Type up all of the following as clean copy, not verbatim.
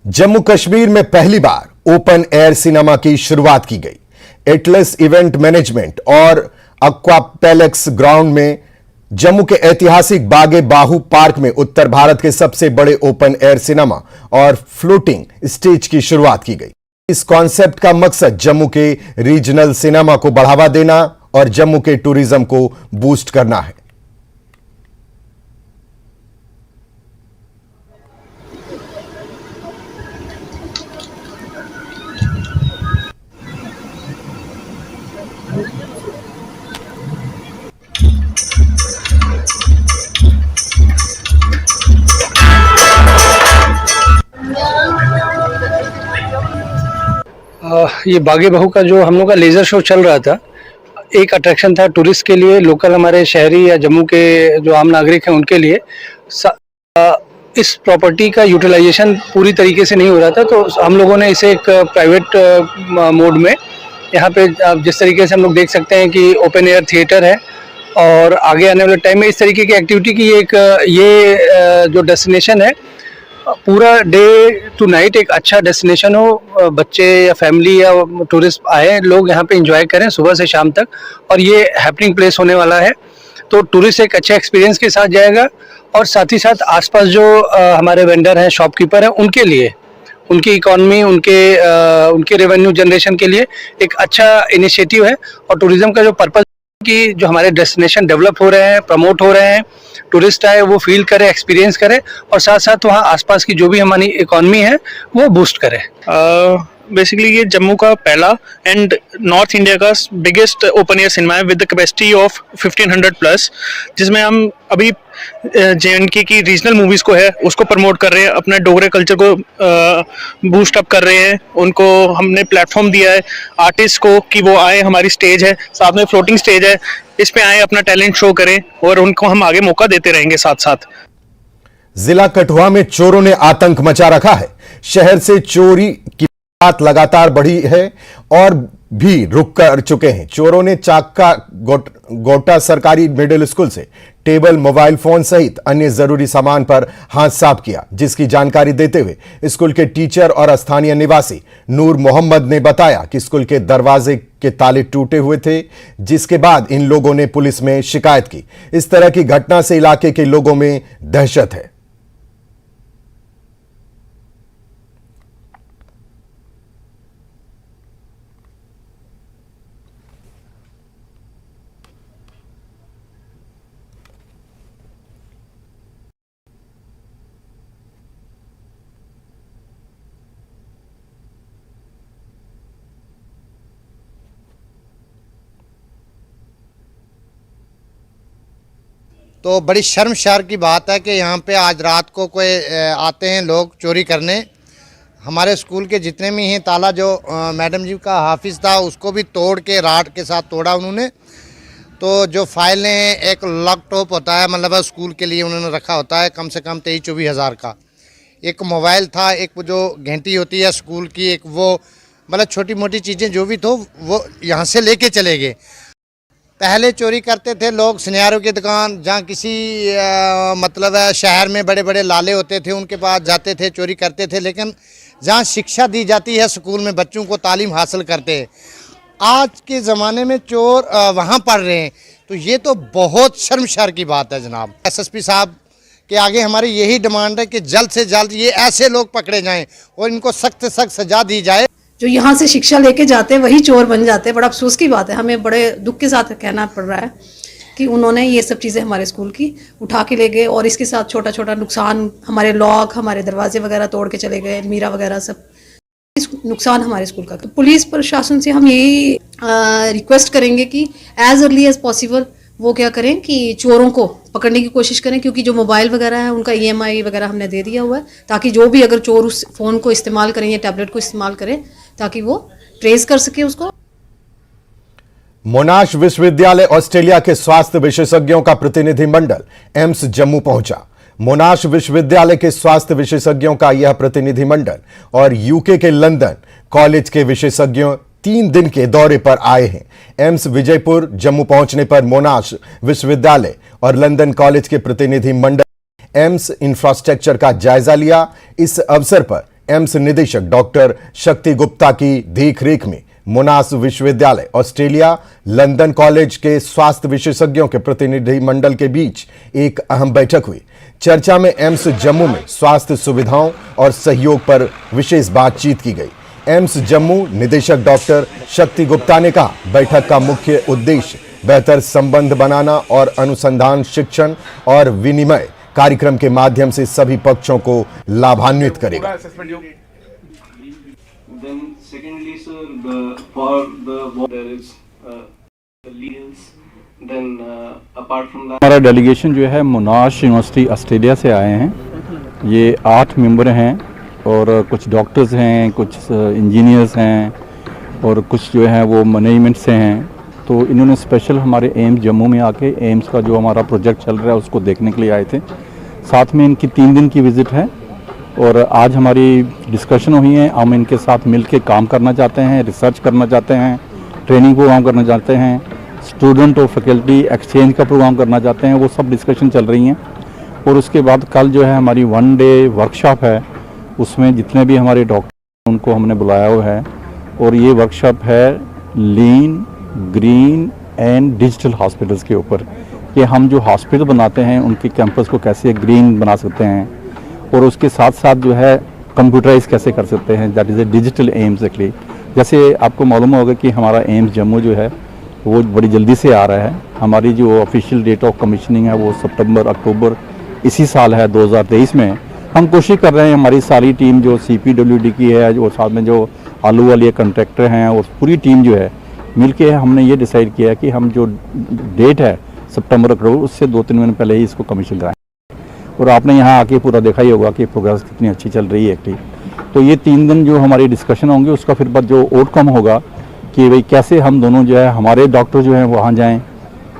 जम्मू कश्मीर में पहली बार open air cinema की शुरुआत की गई। एटलस इवेंट मैनेजमेंट और एक्वापेलेक्स ग्राउंड में जम्मू के ऐतिहासिक बागे बाहू पार्क में उत्तर भारत के सबसे बड़े ओपन एयर सिनेमा और फ्लोटिंग स्टेज की शुरुआत की गई। इस कॉन्सेप्ट का मकसद जम्मू के रीजनल सिनेमा को बढ़ावा देना और जम्मू के टूरिज्म को बूस्ट करना है। ये बागे बहू का जो हम लोग का लेज़र शो चल रहा था, एक अट्रैक्शन था टूरिस्ट के लिए, लोकल हमारे शहरी या जम्मू के जो आम नागरिक हैं उनके लिए। इस प्रॉपर्टी का यूटिलाइजेशन पूरी तरीके से नहीं हो रहा था, तो हम लोगों ने इसे एक प्राइवेट मोड में, यहाँ पे जिस तरीके से हम लोग देख सकते हैं कि ओपन एयर थिएटर है और आगे आने वाले टाइम में इस तरीके की एक्टिविटी की ये जो डेस्टिनेशन है, पूरा डे टू नाइट एक अच्छा डेस्टिनेशन हो, बच्चे या फैमिली या टूरिस्ट आए, लोग यहाँ पे एंजॉय करें सुबह से शाम तक, और ये हैपनिंग प्लेस होने वाला है। तो टूरिस्ट एक अच्छे एक्सपीरियंस के साथ जाएगा और साथ ही साथ आसपास जो हमारे वेंडर हैं, शॉपकीपर हैं, उनके लिए, उनकी इकॉनमी, उनके रेवेन्यू जनरेशन के लिए एक अच्छा इनिशिएटिव है। और टूरिज्म का जो पर्पस कि जो हमारे डेस्टिनेशन डेवलप हो रहे हैं, प्रमोट हो रहे हैं, टूरिस्ट आए वो फील करे, एक्सपीरियंस करे, और साथ साथ वहाँ आसपास की जो भी हमारी इकॉनमी है वो बूस्ट करे। बेसिकली ये जम्मू का पहला एंड नॉर्थ इंडिया का बिगेस्ट ओपन एयर सिनेमा है with the capacity of 1500 plus, जिसमें हम अभी JNK की रीजनल मूवीज़ को है उसको प्रमोट कर रहे हैं, अपने डोगरे कल्चर को बूस्ट अप कर रहे हैं। उनको हमने प्लेटफॉर्म दिया है आर्टिस्ट को कि वो आए, हमारी स्टेज है, साथ में फ्लोटिंग स्टेज है, इस पे आए, अपना टैलेंट शो करें और उनको हम आगे मौका देते रहेंगे साथ साथ। जिला कठुआ में चोरों ने आतंक मचा रखा है। शहर से चोरी की बात लगातार बढ़ी है और भी रुक कर चुके हैं। चोरों ने चाक्का गोटा सरकारी मिडिल स्कूल से टेबल, मोबाइल फोन सहित अन्य जरूरी सामान पर हाथ साफ किया, जिसकी जानकारी देते हुए स्कूल के टीचर और स्थानीय निवासी नूर मोहम्मद ने बताया कि स्कूल के दरवाजे के ताले टूटे हुए थे, जिसके बाद इन लोगों ने पुलिस में शिकायत की। इस तरह की घटना से इलाके के लोगों में दहशत है। तो बड़ी शर्मसार की बात है कि यहाँ पे आज रात को कोई आते हैं लोग चोरी करने। हमारे स्कूल के जितने भी हैं ताला, जो मैडम जी का हाफिज़ था उसको भी तोड़ के राड के साथ तोड़ा उन्होंने। तो जो फाइलें, एक लैपटॉप होता है, मतलब स्कूल के लिए उन्होंने रखा होता है कम से कम 23-24 हज़ार का, एक मोबाइल था, एक जो घंटी होती है स्कूल की, एक वो, मतलब छोटी मोटी चीज़ें जो भी थो वो यहाँ से लेके चले गए। पहले चोरी करते थे लोग सुनियारों की दुकान, जहाँ किसी मतलब है शहर में बड़े बड़े लाले होते थे उनके पास जाते थे, चोरी करते थे। लेकिन जहाँ शिक्षा दी जाती है स्कूल में, बच्चों को तालीम हासिल करते हैं, आज के ज़माने में चोर वहाँ पढ़ रहे हैं। तो ये तो बहुत शर्मसार की बात है जनाब। SSP साहब के आगे हमारी यही डिमांड है कि जल्द से जल्द ये ऐसे लोग पकड़े जाएँ और इनको सख्त से सख्त सज़ा दी जाए। जो यहाँ से शिक्षा लेके जाते हैं वही चोर बन जाते हैं। बड़ा अफसोस की बात है, हमें बड़े दुख के साथ कहना पड़ रहा है कि उन्होंने ये सब चीज़ें हमारे स्कूल की उठा के ले गए और इसके साथ छोटा छोटा नुकसान, हमारे लॉक, हमारे दरवाजे वगैरह तोड़ के चले गए, मीरा वगैरह सब नुकसान हमारे स्कूल का। तो पुलिस प्रशासन से हम यही रिक्वेस्ट करेंगे कि एज अर्ली एज पॉसिबल वो क्या करें कि चोरों को पकड़ने की कोशिश करें, क्योंकि जो मोबाइल वगैरह है उनका EMI वगैरह हमने दे दिया हुआ है, ताकि जो भी अगर चोर उस फ़ोन को इस्तेमाल करें या टैबलेट को इस्तेमाल करें ताकि वो ट्रेस कर सके उसको। मोनाश विश्वविद्यालय ऑस्ट्रेलिया के स्वास्थ्य विशेषज्ञों का प्रतिनिधिमंडल एम्स जम्मू पहुंचा। मोनाश विश्वविद्यालय के स्वास्थ्य विशेषज्ञों का यह प्रतिनिधिमंडल और यूके के लंदन कॉलेज के विशेषज्ञों 3 दिन के दौरे पर आए हैं। एम्स विजयपुर जम्मू पहुंचने पर मोनाश विश्वविद्यालय और लंदन कॉलेज के प्रतिनिधिमंडल एम्स इंफ्रास्ट्रक्चर का जायजा लिया। इस अवसर पर एम्स निदेशक डॉक्टर शक्ति गुप्ता की देखरेख में मोनास विश्वविद्यालय, ऑस्ट्रेलिया, लंदन कॉलेज के स्वास्थ्य विशेषज्ञों के प्रतिनिधि मंडल के बीच एक अहम बैठक हुई। चर्चा में एम्स जम्मू में स्वास्थ्य सुविधाओं और सहयोग पर विशेष बातचीत की गई। एम्स जम्मू निदेशक डॉक्टर शक्ति गुप्ता ने कहा, बैठक का मुख्य उद्देश्य बेहतर संबंध बनाना और अनुसंधान, शिक्षण और विनिमय कार्यक्रम के माध्यम से सभी पक्षों को लाभान्वित करेगा। Then secondly, sir, for the there is leads. Then apart from that, हमारा डेलीगेशन जो है मोनाश यूनिवर्सिटी ऑस्ट्रेलिया से आए हैं। ये 8 मेंबर हैं और कुछ डॉक्टर्स हैं, कुछ इंजीनियर्स हैं और कुछ जो है वो मैनेजमेंट से हैं। तो इन्होंने स्पेशल हमारे एम्स जम्मू में आके एम्स का जो हमारा प्रोजेक्ट चल रहा है उसको देखने के लिए आए थे। साथ में इनकी 3 दिन की विज़िट है और आज हमारी डिस्कशन हुई है। हम इनके साथ मिलके काम करना चाहते हैं, रिसर्च करना चाहते हैं, ट्रेनिंग प्रोग्राम करना चाहते हैं, स्टूडेंट और फैकल्टी एक्सचेंज का प्रोग्राम करना चाहते हैं। वो सब डिस्कशन चल रही हैं। और उसके बाद कल जो है हमारी 1 डे वर्कशॉप है, उसमें जितने भी हमारे डॉक्टर उनको हमने बुलाया हुआ है। और ये वर्कशॉप है लीन, ग्रीन एंड डिजिटल हॉस्पिटल्स के ऊपर, कि हम जो हॉस्पिटल बनाते हैं उनके कैंपस को कैसे ग्रीन बना सकते हैं और उसके साथ साथ जो है कंप्यूटराइज कैसे कर सकते हैं। That is a digital AIIMS actually. जैसे आपको मालूम होगा कि हमारा एम्स जम्मू जो है वो बड़ी जल्दी से आ रहा है। हमारी जो ऑफिशियल डेट ऑफ कमीशनिंग है वो सितंबर अक्टूबर इसी साल है 2023 में। हम कोशिश कर रहे हैं, हमारी सारी टीम जो CPWD की है और साथ में जो आलू वाली कंट्रैक्टर हैं और पूरी टीम जो है मिलके हमने ये डिसाइड किया कि हम जो डेट है सितंबर अक्टूबर उससे 2-3 महीने पहले ही इसको कमीशन कराएं। और आपने यहाँ आके पूरा देखा ही होगा कि प्रोग्रेस कितनी अच्छी चल रही है एक्चुअली। तो ये 3 दिन जो हमारी डिस्कशन होंगे उसका फिर बाद जो आउटकम होगा कि भाई कैसे हम दोनों जो है हमारे डॉक्टर जो हैं वहाँ जाएँ,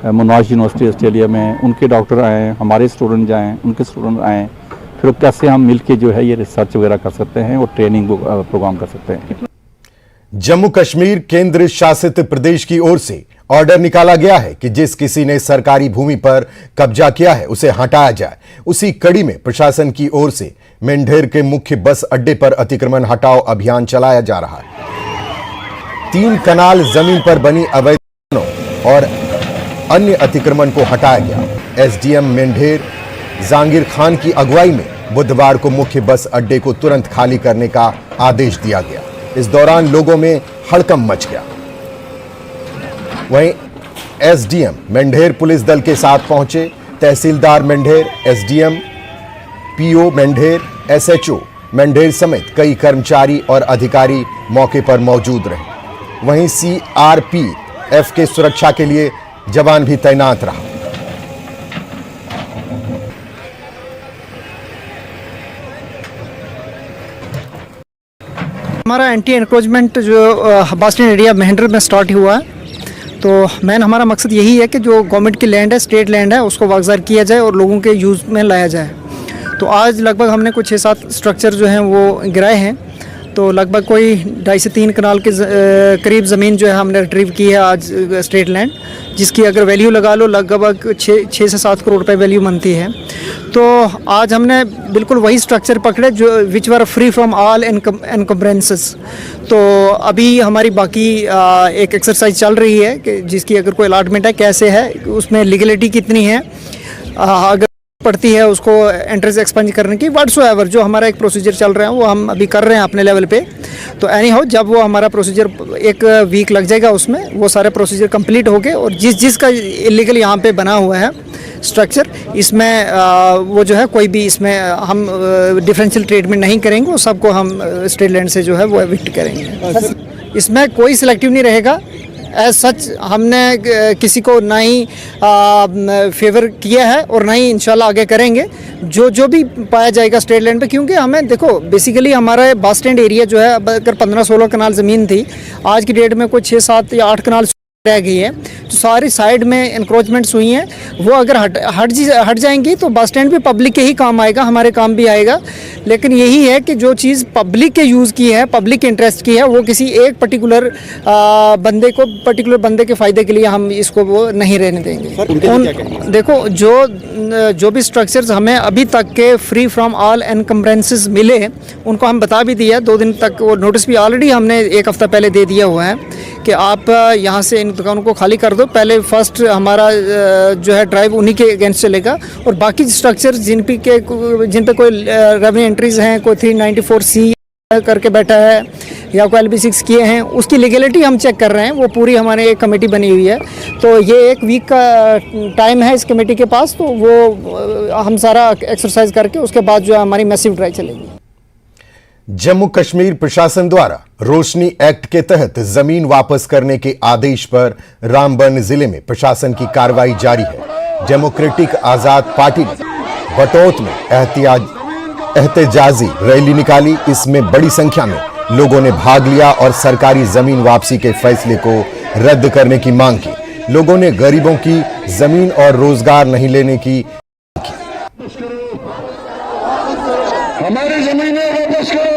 मोनाश यूनिवर्सिटी ऑस्ट्रेलिया में उनके डॉक्टर आएँ, हमारे स्टूडेंट जाएँ, उनके स्टूडेंट आएँ, फिर कैसे हम मिल के जो है ये रिसर्च वगैरह कर सकते हैं और ट्रेनिंग प्रोग्राम कर सकते हैं। जम्मू कश्मीर केंद्र शासित प्रदेश की ओर से ऑर्डर निकाला गया है कि जिस किसी ने सरकारी भूमि पर कब्जा किया है उसे हटाया जाए। उसी कड़ी में प्रशासन की ओर से मेंढेर के मुख्य बस अड्डे पर अतिक्रमण हटाओ अभियान चलाया जा रहा है। 3 कनाल जमीन पर बनी अवैध और अन्य अतिक्रमण को हटाया गया। SDM मेंढेर जहांगीर खान की अगुवाई में बुधवार को मुख्य बस अड्डे को तुरंत खाली करने का आदेश दिया गया। इस दौरान लोगों में हड़कंप मच गया। वहीं SDM मेंढेर पुलिस दल के साथ पहुंचे। तहसीलदार Mendhar, SDM, PO Mendhar, SHO Mendhar समेत कई कर्मचारी और अधिकारी मौके पर मौजूद रहे। वहीं CRPF के सुरक्षा के लिए जवान भी तैनात रहा। हमारा एंटी एनक्रोचमेंट जो बास्टन एरिया मेंढेर में स्टार्ट हुआ है, तो मेन हमारा मकसद यही है कि जो गवर्नमेंट की लैंड है, स्टेट लैंड है, उसको वागजार किया जाए और लोगों के यूज़ में लाया जाए। तो आज लगभग हमने कुछ 6-7 स्ट्रक्चर जो हैं वो गिराए हैं। तो लगभग कोई 2.5 से 3 कनाल के करीब ज़मीन जो है हमने रिट्रीव की है आज स्टेट लैंड, जिसकी अगर वैल्यू लगा लो लगभग 6 से 7 करोड़ रुपए वैल्यू बनती है। तो आज हमने बिल्कुल वही स्ट्रक्चर पकड़े जो विच वर फ्री फ्रॉम ऑल एनकम्ब्रेंसेस। तो अभी हमारी बाकी एक एक्सरसाइज चल रही है कि जिसकी अगर कोई अलॉटमेंट है कैसे है, उसमें लीगलिटी कितनी है, अगर पड़ती है उसको एंट्रेंस एक्सपेंज करने की, व्हाटसोएवर जो हमारा एक प्रोसीजर चल रहा है वो हम अभी कर रहे हैं अपने लेवल पे। तो एनी हाउ जब वो हमारा प्रोसीजर 1 वीक लग जाएगा, उसमें वो सारे प्रोसीजर कंप्लीट हो गए और जिसका इलीगल यहाँ पे बना हुआ है स्ट्रक्चर, इसमें वो जो है कोई भी इसमें हम डिफरेंशियल ट्रीटमेंट नहीं करेंगे, वो सबको हम स्टेट लैंड से जो है वो एविक्ट करेंगे। इसमें कोई सिलेक्टिव नहीं रहेगा। एज सच हमने किसी को ना ही फेवर किया है और ना ही इंशाल्लाह आगे करेंगे। जो भी पाया जाएगा स्टेट लैंड पे, क्योंकि हमें देखो बेसिकली हमारा बस स्टैंड एरिया जो है अगर 15-16 कनाल ज़मीन थी, आज की डेट में कोई 6, 7 या 8 कनाल रह गई है, तो सारी साइड में इंक्रोचमेंट्स हुई हैं, वो अगर हट जाएंगी तो बस स्टैंड भी पब्लिक के ही काम आएगा, हमारे काम भी आएगा। लेकिन यही है कि जो चीज़ पब्लिक के यूज़ की है, पब्लिक इंटरेस्ट की है, वो किसी एक पर्टिकुलर बंदे के फ़ायदे के लिए हम इसको वो नहीं रहने देंगे। देखो जो भी स्ट्रक्चर्स हमें अभी तक के फ्री फ्रॉम ऑल एनकम्ब्रेंसेस मिले, उनको हम बता भी दिया, 2 दिन तक वो नोटिस भी ऑलरेडी हमने 1 हफ्ता पहले दे दिया हुआ है कि आप यहाँ से इन दुकानों को खाली कर दो। पहले फर्स्ट हमारा जो है ड्राइव उन्हीं के अगेंस्ट चलेगा, और बाकी स्ट्रक्चर जिन पे कोई रेवेन्यू एंट्रीज हैं, कोई 394C करके बैठा है या कोई LB6 किए हैं, उसकी लीगलिटी हम चेक कर रहे हैं। वो पूरी हमारे एक कमेटी बनी हुई है, तो ये 1 वीक का टाइम है इस कमेटी के पास, तो वो हम सारा एक्सरसाइज करके उसके बाद जो हमारी मैसिव ड्राइव चलेगी। जम्मू कश्मीर प्रशासन द्वारा रोशनी एक्ट के तहत जमीन वापस करने के आदेश पर रामबन जिले में प्रशासन की कार्रवाई जारी है। डेमोक्रेटिक आजाद पार्टी ने बटौत में एहतजाजी रैली निकाली। इसमें बड़ी संख्या में लोगों ने भाग लिया और सरकारी जमीन वापसी के फैसले को रद्द करने की मांग की। लोगों ने गरीबों की जमीन और रोजगार नहीं लेने की हमारी जमीनें वापस करो।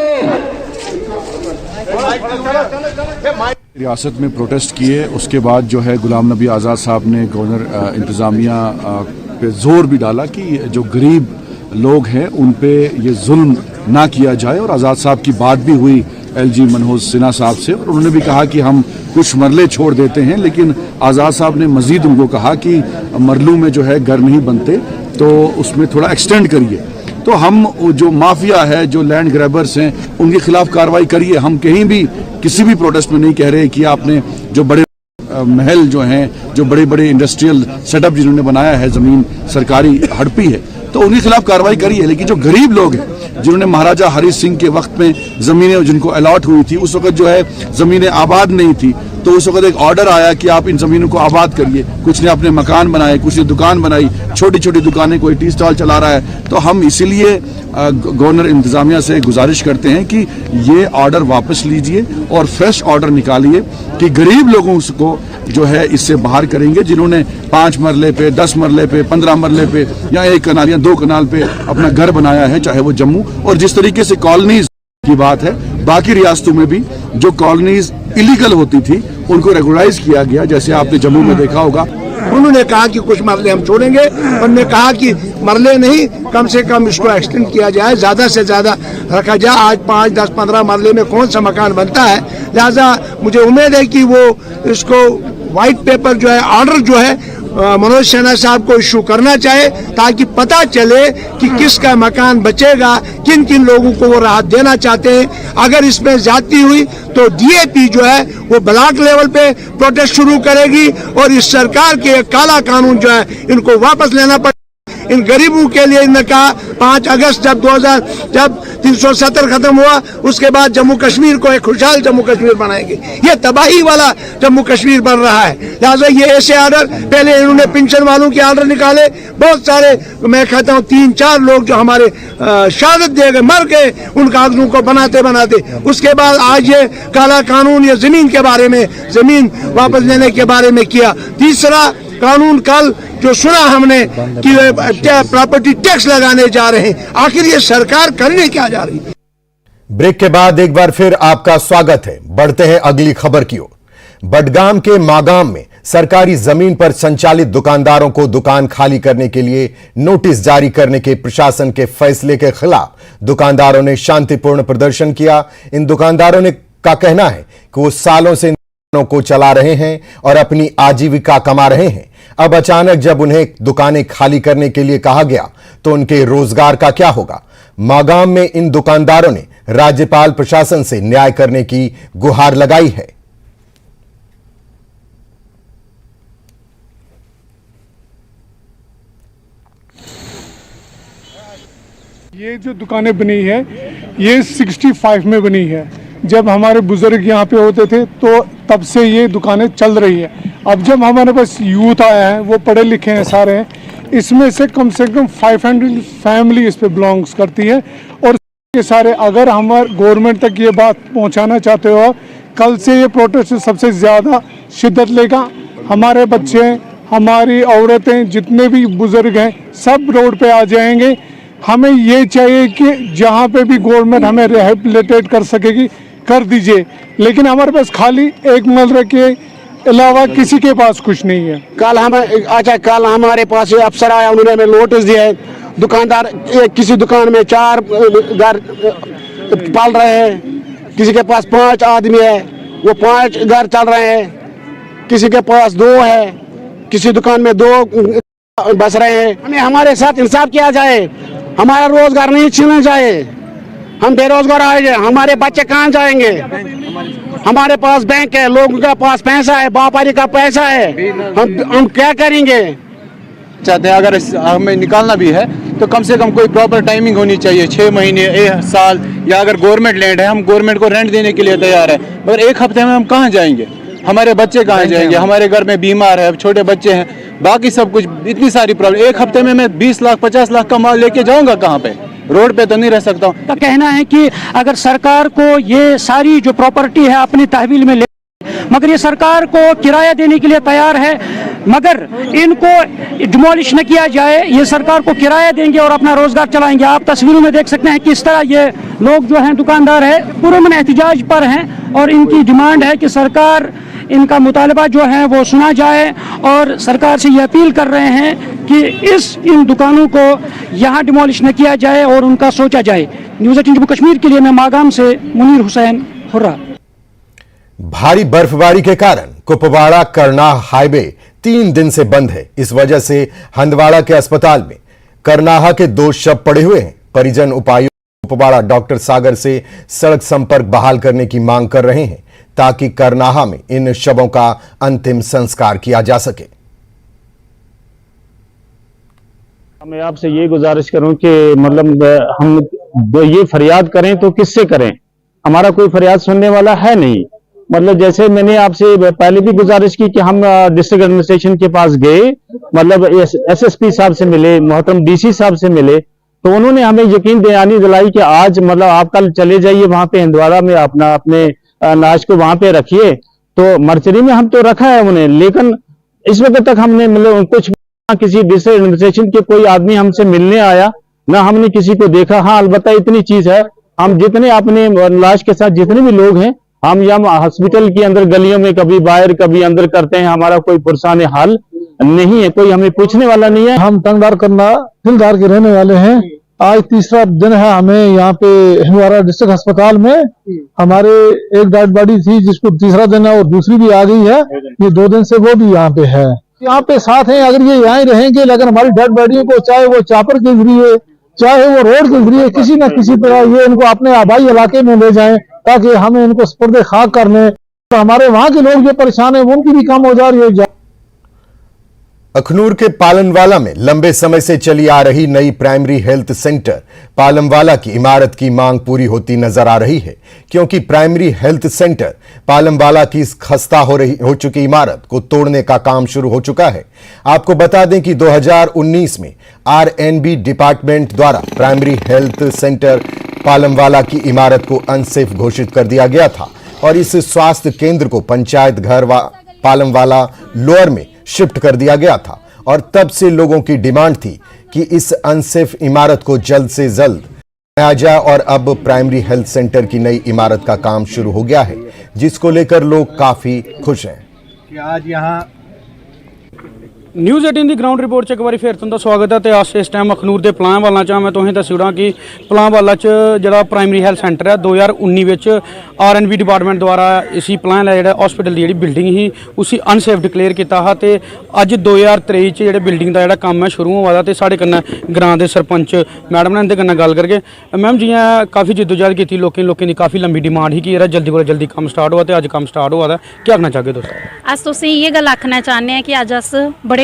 रियासत में प्रोटेस्ट किए, उसके बाद जो है गुलाम नबी आज़ाद साहब ने गवर्नर इंतज़ामिया पे जोर भी डाला कि जो गरीब लोग हैं उन पे ये जुल्म ना किया जाए, और आज़ाद साहब की बात भी हुई LG मनोज सिन्हा साहब से, और उन्होंने भी कहा कि हम कुछ मरले छोड़ देते हैं, लेकिन आज़ाद साहब ने मजीद उनको कहा कि मरलों में जो है घर नहीं बनते, तो उसमें थोड़ा एक्सटेंड करिए। तो हम जो माफिया है, जो लैंड ग्रैबर्स हैं, उनके खिलाफ कार्रवाई करिए। हम कहीं भी किसी भी प्रोटेस्ट में नहीं कह रहे कि आपने जो बड़े महल जो हैं, जो बड़े बड़े इंडस्ट्रियल सेटअप जिन्होंने बनाया है, जमीन सरकारी हड़पी है, तो उनके खिलाफ कार्रवाई करिए। लेकिन जो गरीब लोग हैं, जिन्होंने महाराजा हरि सिंह के वक्त में जमीनें जिनको अलॉट हुई थी, उस वक्त जो है जमीनें आबाद नहीं थी, तो उस वक्त एक ऑर्डर आया कि आप इन जमीनों को आबाद करिए। कुछ ने अपने मकान बनाए, कुछ ने दुकान बनाई, छोटी छोटी दुकानें, कोई टी स्टॉल चला रहा है। तो हम इसीलिए गवर्नर इंतजामिया से गुजारिश करते हैं कि ये ऑर्डर वापस लीजिए और फ्रेश ऑर्डर निकालिए कि गरीब लोगों को जो है इससे बाहर करेंगे, जिन्होंने 5 मरले पे, 10 मरले पे, 15 मरले पे या 1 कनाल या 2 कनाल पे अपना घर बनाया है, चाहे वो जम्मू। और जिस तरीके से कॉलोनीज की बात है, बाकी रियासतों में भी जो कॉलोनीज इलीगल होती थी उनको रेगुलराइज किया गया, जैसे आपने जम्मू में देखा होगा। उन्होंने कहा कि कुछ मरले हम छोड़ेंगे, उन्होंने कहा कि मरले नहीं, कम से कम इसको एक्सटेंड किया जाए, ज़्यादा से ज़्यादा रखा जाए। आज 5, 10, 15 मरले में कौन सा मकान बनता है? लिहाजा मुझे उम्मीद है कि वो इसको वाइट पेपर जो है, ऑर्डर जो है मनोज सिन्हा साहब को इशू करना चाहे, ताकि पता चले कि किसका मकान बचेगा, किन किन लोगों को वो राहत देना चाहते हैं। अगर इसमें ज्यादती हुई तो DAP जो है वो ब्लॉक लेवल पे प्रोटेस्ट शुरू करेगी, और इस सरकार के काला कानून जो है इनको वापस लेना पड़ेगा। इन गरीबों के लिए इन्होंने कहा 5 अगस्त जब 370 खत्म हुआ, उसके बाद जम्मू कश्मीर को एक खुशहाल जम्मू कश्मीर बनाएंगे। ये तबाही वाला जम्मू कश्मीर बन रहा है। लिहाजा ये ऐसे ऑर्डर, पहले इन्होंने पेंशन वालों के ऑर्डर निकाले, बहुत सारे, मैं कहता हूँ 3-4 लोग जो हमारे शहादत दे गए, मर गए उन कागजों को बनाते बनाते। उसके बाद आज ये काला कानून ये जमीन के बारे में, जमीन वापस लेने के बारे में किया। तीसरा कानून कल जो सुना हमने कि प्रॉपर्टी टैक्स लगाने जा रहे हैं, आखिर ये सरकार करने क्या जा रही है? ब्रेक के बाद एक बार फिर आपका स्वागत है। बढ़ते हैं अगली खबर की ओर। बडगाम के मागाम में सरकारी जमीन पर संचालित दुकानदारों को दुकान खाली करने के लिए नोटिस जारी करने के प्रशासन के फैसले के खिलाफ दुकानदारों ने शांतिपूर्ण प्रदर्शन किया। इन दुकानदारों का कहना है कि वो सालों से को चला रहे हैं और अपनी आजीविका कमा रहे हैं। अब अचानक जब उन्हें दुकानें खाली करने के लिए कहा गया तो उनके रोजगार का क्या होगा? मागाम में इन दुकानदारों ने राज्यपाल प्रशासन से न्याय करने की गुहार लगाई है। ये जो दुकानें बनी है ये 65 में बनी है। जब हमारे बुजुर्ग यहाँ पे होते थे तो तब से ये दुकानें चल रही है। अब जब हमारे पास यूथ आया है, वो पढ़े लिखे हैं सारे हैं, इसमें से कम 500 फैमिली इस पे बिलोंग्स करती है। और ये सारे, अगर हमारे गवर्नमेंट तक ये बात पहुँचाना चाहते हो, कल से ये प्रोटेस्ट सबसे ज़्यादा शिद्दत लेगा। हमारे बच्चे, हमारी औरतें, जितने भी बुजुर्ग हैं, सब रोड पे आ जाएंगे। हमें ये चाहिए कि जहाँ पे भी गवर्नमेंट हमें रिहेबिलिटेट कर सकेगी कर दीजिए, लेकिन हमारे पास खाली एक मलबे के अलावा किसी के पास कुछ नहीं है। कल हमारे पास अफसर आया, उन्होंने हमें नोटिस दिया है। दुकानदार किसी दुकान में 4 घर पाल रहे हैं, किसी के पास 5 आदमी है, वो 5 घर चल रहे हैं, किसी के पास 2 है, किसी दुकान में 2 बस रहे हैं। हमें हमारे साथ इंसाफ किया जाए, हमारा रोजगार नहीं छीना जाए। हम बेरोजगार आए, हमारे बच्चे कहाँ जाएंगे? हमारे पास बैंक है, लोगों के पास पैसा है, व्यापारी का पैसा है, हम क्या करेंगे? चाहते हैं अगर हमें निकालना भी है तो कम से कम कोई प्रॉपर टाइमिंग होनी चाहिए, 6 महीने, 1 साल, या अगर गवर्नमेंट लैंड है हम गवर्नमेंट को रेंट देने के लिए तैयार है, मगर 1 हफ्ते में हम कहाँ जाएंगे? हमारे बच्चे कहाँ जाएंगे? हमारे घर में बीमार है, छोटे बच्चे हैं, बाकी सब कुछ, इतनी सारी प्रॉब्लम। 1 हफ्ते में मैं 20 लाख 50 लाख का माल लेके जाऊंगा कहाँ पे? रोड पे तो नहीं रह सकता हूँ। का कहना है कि अगर सरकार को ये सारी जो प्रॉपर्टी है अपनी तहवील में ले, मगर ये सरकार को किराया देने के लिए तैयार है, मगर इनको डिमोलिश न किया जाए, ये सरकार को किराया देंगे और अपना रोजगार चलाएंगे। आप तस्वीरों में देख सकते हैं किस तरह ये लोग जो हैं, दुकानदार है, पुरअमन एहतिजाज पर हैं और इनकी डिमांड है कि सरकार इनका मुतालबा जो है वो सुना जाए और सरकार से ये अपील कर रहे हैं कि इन दुकानों को यहाँ डिमोलिश न किया जाए और उनका सोचा जाए। न्यूज़ 18 जम्मू कश्मीर के लिए मैं मागाम से मुनीर हुसैन हुर्रा। भारी बर्फबारी के कारण कुपवाड़ा करनाह हाईवे 3 दिन से बंद है। इस वजह से हंदवाड़ा के अस्पताल में करनाहा के 2 शव पड़े हुए हैं। परिजन उपायुक्त कुपवाड़ा डॉक्टर सागर से सड़क संपर्क बहाल करने की मांग कर रहे हैं ताकि करनाहा में इन शवों का अंतिम संस्कार किया जा सके। मैं आपसे ये गुजारिश करूं कि मतलब हम ये फरियाद करें तो किससे करें? हमारा कोई फरियाद सुनने वाला है नहीं। मतलब जैसे मैंने आपसे पहले भी गुजारिश की कि हम डिस्ट्रिक्ट एडमिनिस्ट्रेशन के पास गए, मतलब एसएसपी साहब से मिले, मोहतरम डीसी साहब से मिले, तो उन्होंने हमें यकीन दहानी दिलाई कि आज मतलब आप कल चले जाइए वहां पे हंदवाड़ा में, अपने अनाज को वहां पे रखिए। तो मर्चरी में हम तो रखा है उन्हें, लेकिन इस वक्त तक हमने मतलब कुछ किसी डिस्ट्रिक्ट एडमिनिस्ट्रेशन के कोई आदमी हमसे मिलने आया, ना हमने किसी को देखा। हाँ, अलबत्ता इतनी चीज है, हम जितने अपने लाश के साथ जितने भी लोग हैं, हम यहाँ हॉस्पिटल के अंदर गलियों में कभी बाहर कभी अंदर करते हैं, हमारा कोई पुरसान हाल नहीं है, कोई हमें पूछने वाला नहीं है। हम तंगदार करना दिलदार के रहने वाले हैं। आज 3रा दिन है हमें यहाँ पे हंदवाड़ा डिस्ट्रिक्ट अस्पताल में। हमारे एक डेड बॉडी थी जिसको 3रा दिन है और दूसरी भी आ गई है, ये 2 दिन से वो भी यहाँ पे है। यहाँ पे साथ हैं, अगर ये यहाँ रहेंगे, लेकिन हमारी डेड बॉडियों को चाहे वो चापर के जरिए चाहे वो रोड के जरिए किसी न किसी तरह ये इनको अपने आबाई इलाके में ले जाएं ताकि हमें इनको सुपुर्द खाक करने, तो हमारे वहाँ के लोग जो परेशान है उनकी भी कम हो जा रही है। अखनूर के पालनवाला में लंबे समय से चली आ रही नई प्राइमरी हेल्थ सेंटर पालमवाला की इमारत की मांग पूरी होती नजर आ रही है, क्योंकि प्राइमरी हेल्थ सेंटर पालमवाला की इस खस्ता हो चुकी इमारत को तोड़ने का काम शुरू हो चुका है। आपको बता दें कि 2019 में आरएनबी डिपार्टमेंट द्वारा प्राइमरी हेल्थ सेंटर पालमवाला की इमारत को अनसेफ घोषित कर दिया गया था और इस स्वास्थ्य केंद्र को पंचायत घर पालमवाला लोअर में शिफ्ट कर दिया गया था और तब से लोगों की डिमांड थी कि इस अनसेफ इमारत को जल्द से जल्द बनाया जाए और अब प्राइमरी हेल्थ सेंटर की नई इमारत का काम शुरू हो गया है, जिसको लेकर लोग काफी खुश हैं। कि आज यहाँ न्यूज़ 18 ਦੀ ग्राउंड रिपोर्ट 'ਚ ਇੱਕ ਵਾਰੀ ਫਿਰ ਤੁਹਾਡਾ ਸਵਾਗਤ ਹੈ। ਤੇ ਇਸ ਟਾਈਮ ਅਖਨੂਰ ਦੇ ਪਲਾਂਵਾਲਾ 'ਚ ਮੈਂ ਤੁਹਾਨੂੰ ਦੱਸੂੜਾ ਕਿ ਪਲਾਂਵਾਲਾ 'ਚ ਜਿਹੜਾ ਪ੍ਰਾਇਮਰੀ ਹੈਲਥ ਸੈਂਟਰ ਹੈ 2019 ਵਿੱਚ ਆਰਐਨਬੀ ਡਿਪਾਰਟਮੈਂਟ ਦੁਆਰਾ ਇसी ਪਲਾਨ ਹੈ ਜਿਹੜਾ ਹਸਪੀਟਲ ਦੀ ਜਿਹੜੀ ਬਿਲਡਿੰਗ ਸੀ ਉसी ਅਨਸੇਫ ਡਿਕਲੇਅਰ ਕੀਤਾ ਹੈ ਤੇ ਅੱਜ 2023 'ਚ ਜਿਹੜੇ ਬਿਲਡਿੰਗ ਦਾ ਜਿਹੜਾ ਕੰਮ ਹੈ ਸ਼ੁਰੂ ਹੋਇਆ ਦਾ ਤੇ ਸਾਡੇ ਕन्नै ਗ੍ਰਾਂ ਦੇ ਸਰਪੰਚ ਮੈਡਮ ਨੇ ਇਹਦੇ ਕन्नै ਗੱਲ ਕਰਕੇ ਮੈਮ ਜੀ ਕਾਫੀ ਜਿੱਦੋਜਹਿਦ ਕੀਤੀ ਲੋਕਾਂ ਦੀ ਕਾਫੀ ਲੰਬੀ ਡਿਮਾਂਡ ਸੀ ਕਿ ਇਹਦਾ ਜਲਦੀ ਕੋਲ ਜਲਦੀ ਕੰਮ ਸਟਾर्ट हुआ ਤੇ ਅੱਜ ਕੰਮ ਸਟਾर्ट हुआ ਦਾ ਕੀ ਆਖਣਾ ਚਾਹੋਗੇ ਦੋਸਤੋ? ਅੱਜ ਤੁਸੀਂ ਇਹ ਗੱਲ ਆਖਣਾ ਚਾਹੁੰਦੇ ਆ ਕਿ ਅੱਜ ਅਸ ਬੜੇ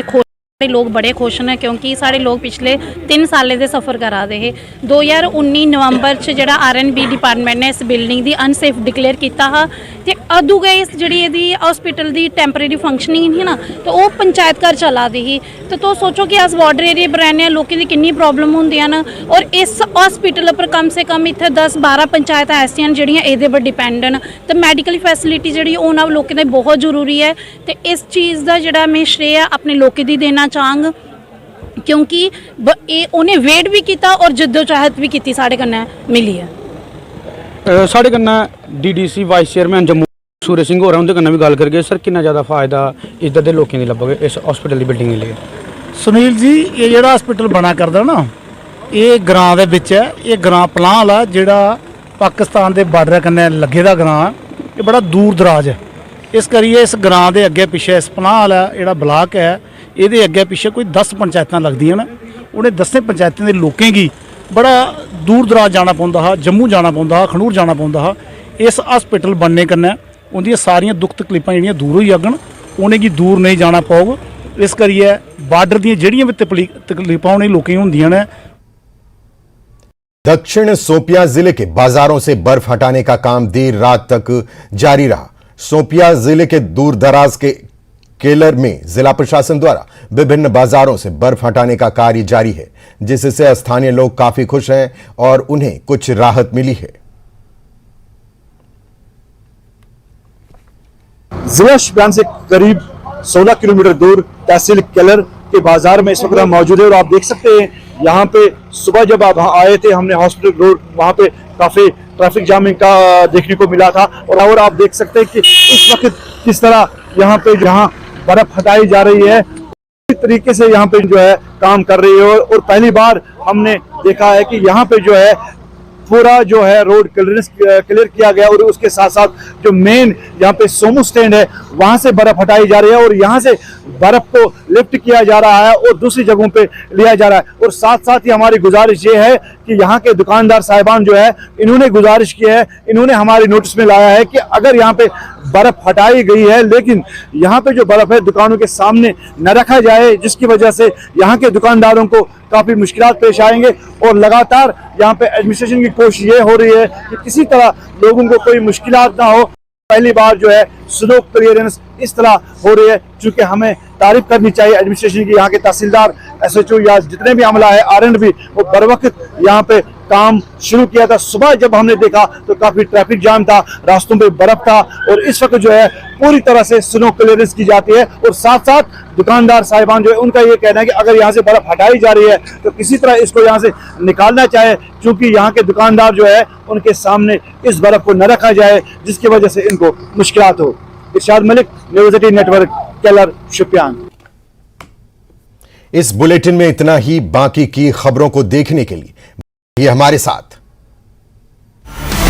लोग बड़े खुश ने क्योंकि साढ़े लोग पिछले 3 साल दे सफ़र करा दे हे 2019 नवंबर च जेह्ड़ा R&B डिपार्टमेंट ने इस बिल्डिंग दी अनसेफ डिक्लेयर किया हा ते अदू गए इस जेह्ड़ी एह्दी हॉस्पिटल दी टैंपरेरी फंक्शनिंग ही ना तो वो पंचायत घर चला दी ही तो सोचो कि अस बॉर्डर एरिया पर रैह्ने लोकें दी किन्नी प्रॉब्लम होंदियां न और इस हॉस्पिटल पर कम से कम इत्थे 10-12 पंचायत ऐसियां न जेह्ड़ियां एह्दे पर डिपेंड न ते मैडिकल फैसिलिटी जेह्ड़ी होना लोकें दे बहुत जरूरी है ते इस चीज़ दा जेह्ड़ा मैं श्रेय अपने लोकें दी देना चाहंग क्योंकि उन्हें वेट भी किया और जद्दोजहद भी की साढ़े कन्नै मिलिए साढ़े कन्नै DDC vice chairman Jammu Suraj Singh होर उंदे कन्नै भी गल करगे सर कितना ज़्यादा फायदा इधर दे लोकें दी लब्भग इस हॉस्पिटल की बिल्डिंग लिए सुनील जी ये जेह्ड़ा हॉस्पिटल बना करदा ना ये ग्रां दे विच है ये ग्रां पलां वाला जेह्ड़ा पाकिस्तान दे बार्डर कन्नै लगे दा ग्रां ये बड़ा दूर दराज है इस करिए इस ग्रां दे अग्गे पिछे इस पलां वाला जेह्ड़ा ब्लाक है ये अगे पिछे कोई 10 पंचायत लगदियां न उन्हें 10 पंचायतें के लोगों की बड़ा दूर दराज जाना पौंदा हा जम्मू जाना पौंदा हा खनूर जाना पौंदा हा इस हॉस्पिटल बनने कन्नै उनकी सारियां दुख तकलीफां जिहड़ियां दूर हो जागन उन्हें दूर नहीं जाना पौग इस करिए बार्डर दी जिहड़ियां भी तकलीफां उन्हें लोगों होंदियां ने। दक्षिण शोपियां जिले के बाजारों से बर्फ हटाने का काम देर रात तक जारी रहा। शोपियां जिले के दूर दराज के केलर में जिला प्रशासन द्वारा विभिन्न बाजारों से बर्फ हटाने का कार्य जारी है जिससे स्थानीय लोग काफी खुश हैं और उन्हें कुछ राहत मिली है। जिला शोपियां से करीब 16 किलोमीटर दूर तहसील केलर के बाजार में इस वक्त हम मौजूद है और आप देख सकते हैं यहाँ पे सुबह जब आप आए थे हमने हॉस्पिटल रोड वहाँ पे काफी ट्रैफिक जामिंग का देखने को मिला था और आप देख सकते हैं कि इस वक्त किस तरह यहाँ पे जहाँ बर्फ हटाई जा रही है इस तरीके से यहाँ पे जो है काम कर रही है और पहली बार हमने देखा है कि यहाँ पे जो है पूरा जो है रोड क्लियर किया गया और उसके साथ साथ जो मेन यहाँ पे सोमू स्टैंड है वहां से बर्फ हटाई जा रही है और यहाँ से बर्फ को लिफ्ट किया जा रहा है और दूसरी जगहों पे लिया जा रहा है और साथ साथ ही हमारी गुजारिश ये है कि यहाँ के दुकानदार साहिबान जो है इन्होंने गुजारिश की है इन्होंने हमारे नोटिस में लाया है कि अगर यहाँ पे बर्फ हटाई गई है लेकिन यहाँ पे जो बर्फ है दुकानों के सामने न रखा जाए जिसकी वजह से यहाँ के दुकानदारों को काफी मुश्किलात पेश आएंगे और लगातार यहाँ पे एडमिनिस्ट्रेशन की कोशिश ये हो रही है कि किसी तरह लोगों को कोई मुश्किलात ना हो। पहली बार जो है स्नो क्लियरेंस इस तरह हो रही है चूंकि हमें तारीफ करनी चाहिए एडमिनिस्ट्रेशन की यहाँ के तहसीलदार SHO या जितने भी अमला है R&B वो बर वक्त यहाँ पे काम शुरू किया था। सुबह जब हमने देखा तो काफी ट्रैफिक जाम था रास्तों पे बर्फ था और इस वक्त जो है पूरी तरह से स्नो क्लियरेंस की जाती है और साथ साथ दुकानदार साहिबान जो है उनका ये कहना है कि अगर यहाँ से बर्फ हटाई जा रही है तो किसी तरह इसको यहाँ से निकालना चाहे क्योंकि यहाँ के दुकानदार जो है उनके सामने इस बर्फ को न रखा जाए जिसकी वजह से इनको मुश्किलात हो। Irshad Malik, news 18 network, Keller, Shopian. इस बुलेटिन में इतना ही। बाकी की खबरों को देखने के लिए ये हमारे साथ